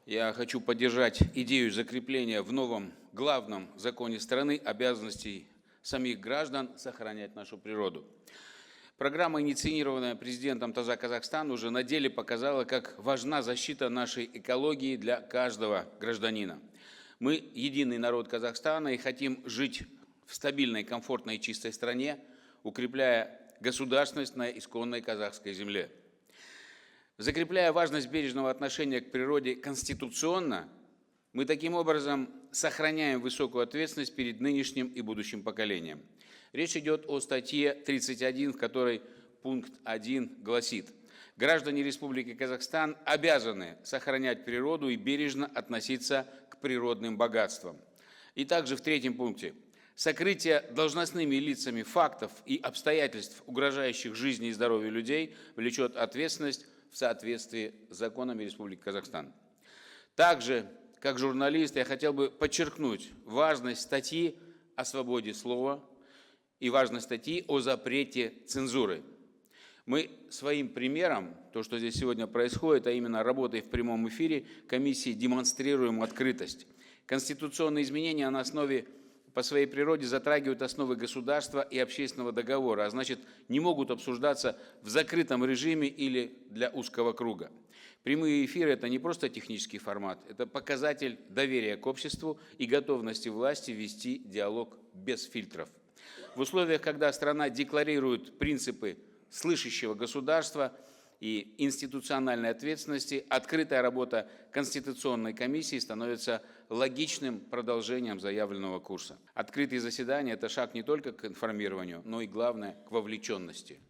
Я хочу поддержать идею закрепления в новом главном законе страны обязанностей самих граждан сохранять нашу природу. Программа, инициированная президентом ТАЗа Казахстан, уже на деле показала, как важна защита нашей экологии для каждого гражданина. Мы единый народ Казахстана и хотим жить в стабильной, комфортной и чистой стране, укрепляя государственность на исконной казахской земле. Закрепляя важность бережного отношения к природе конституционно, мы таким образом сохраняем высокую ответственность перед нынешним и будущим поколением. Речь идет о статье 31, в которой пункт 1 гласит: граждане Республики Казахстан обязаны сохранять природу и бережно относиться к природным богатствам. И также в третьем пункте: сокрытие должностными лицами фактов и обстоятельств, угрожающих жизни и здоровью людей, влечет ответственность в соответствии с законами Республики Казахстан. Также, как журналист, я хотел бы подчеркнуть важность статьи о свободе слова и важность статьи о запрете цензуры. Мы своим примером, то, что здесь сегодня происходит, а именно работой в прямом эфире комиссии, демонстрируем открытость. Конституционные изменения на основе по своей природе затрагивают основы государства и общественного договора, а значит, не могут обсуждаться в закрытом режиме или для узкого круга. Прямые эфиры – это не просто технический формат, это показатель доверия к обществу и готовности власти вести диалог без фильтров. В условиях, когда страна декларирует принципы слышащего государства и институциональной ответственности, открытая работа Конституционной комиссии становится логичным продолжением заявленного курса. Открытые заседания – это шаг не только к информированию, но и, главное, к вовлеченности.